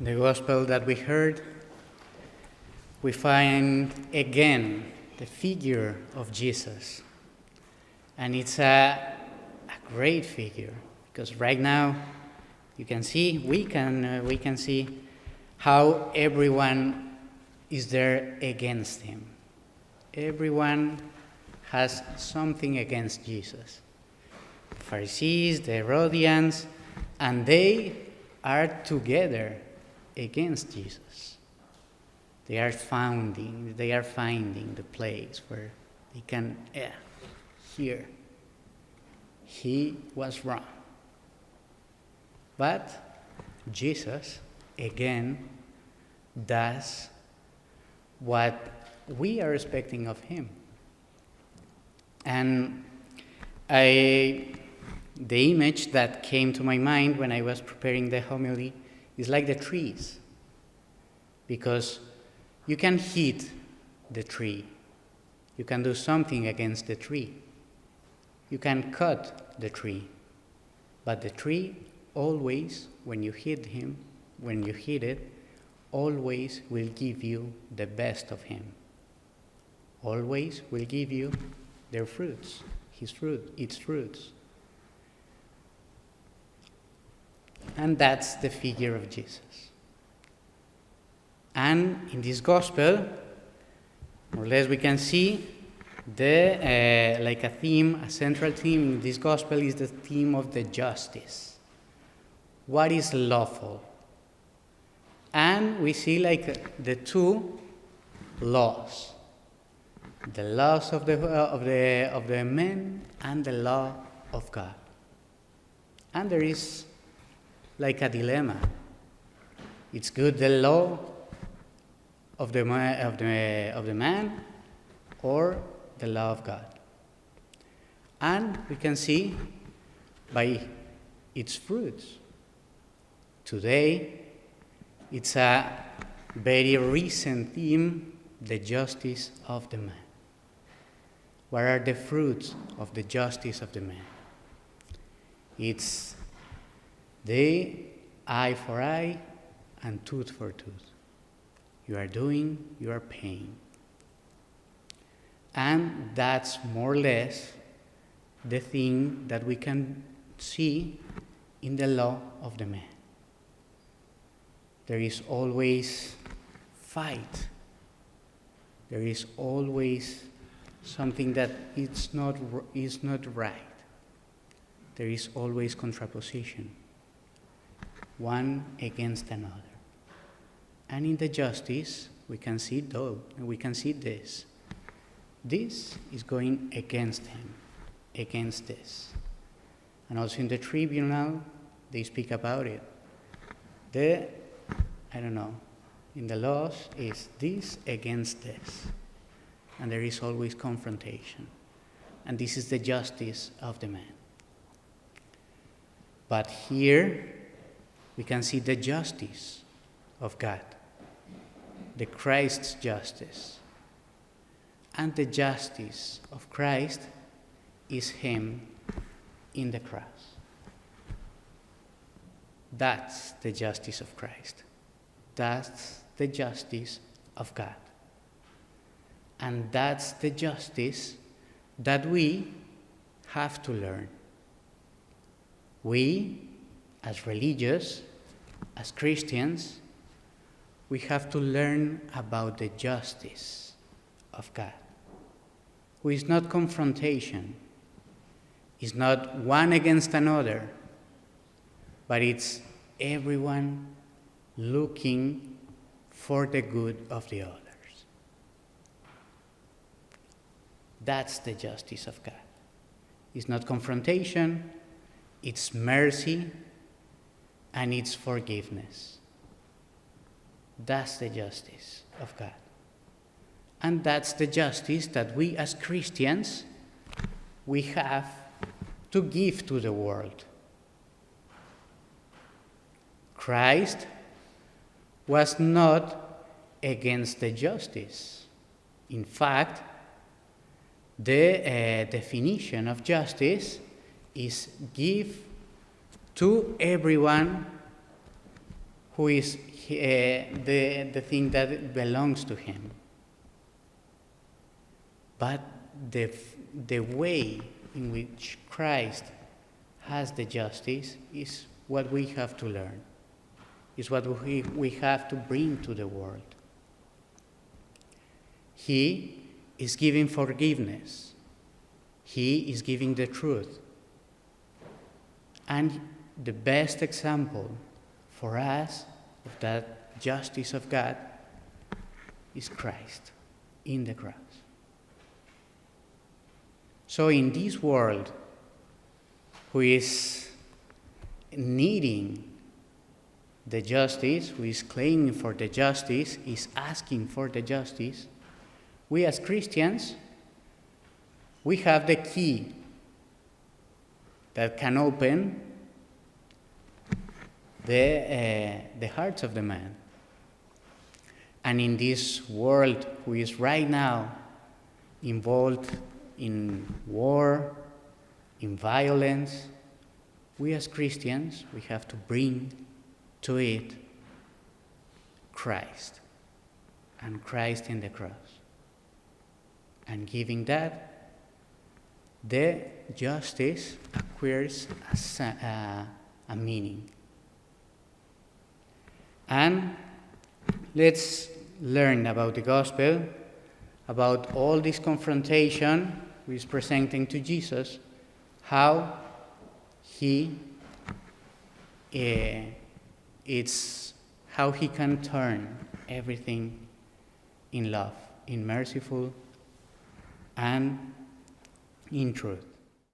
In the gospel that we heard, we find again the figure of Jesus. And it's a great figure, because right now we can see how everyone is there against him. Everyone has something against Jesus. The Pharisees, the Herodians, and they are together against Jesus. They are finding the place where they can, here, he was wrong. But Jesus, again, does what we are expecting of him. And the image that came to my mind when I was preparing the homily is like the trees, because you can hit the tree. You can do something against the tree. You can cut the tree. But the tree always, when you hit it, always will give you the best of him. Always will give you their fruits, its fruits. And that's the figure of Jesus. And in this gospel, more or less, we can see like a central theme in this gospel is the theme of the justice. What is lawful? And we see like the two laws: the laws of the men and the law of God. And there is like a dilemma. It's good the law of the man or the law of God. And we can see by its fruits. Today, it's a very recent theme, the justice of the man. What are the fruits of the justice of the man? It's the eye for eye and tooth for tooth. You are doing, you are paying. And that's more or less the thing that we can see in the law of the man. There is always fight. There is always something that is not right. There is always contraposition, one against another. And in the justice, we can see this. This is going against him, against this. And also in the tribunal, they speak about it. In the laws is this against this. And there is always confrontation. And this is the justice of the man. But here, we can see the justice of God, the Christ's justice. And the justice of Christ is him in the cross. That's the justice of Christ. That's the justice of God. And that's the justice that we have to learn. We, as religious, as Christians, we have to learn about the justice of God, who is not confrontation, is not one against another, but it's everyone looking for the good of the others. That's the justice of God. It's not confrontation, it's mercy, and it's forgiveness. That's the justice of God. And that's the justice that we as Christians, we have to give to the world. Christ was not against the justice. In fact, the definition of justice is give to everyone who is the thing that belongs to him. But the way in which Christ has the justice is what we have to learn, is what we have to bring to the world. He is giving forgiveness. He is giving the truth. And the best example for us of that justice of God is Christ in the cross. So in this world, who is needing the justice, who is claiming for the justice, is asking for the justice, we as Christians, we have the key that can open the hearts of the man. And in this world who is right now involved in war, in violence, we as Christians, we have to bring to it Christ, and Christ in the cross. And giving that, the justice acquires a meaning. And let's learn about the gospel, about all this confrontation we is presenting to Jesus, how how he can turn everything in love, in merciful and in truth.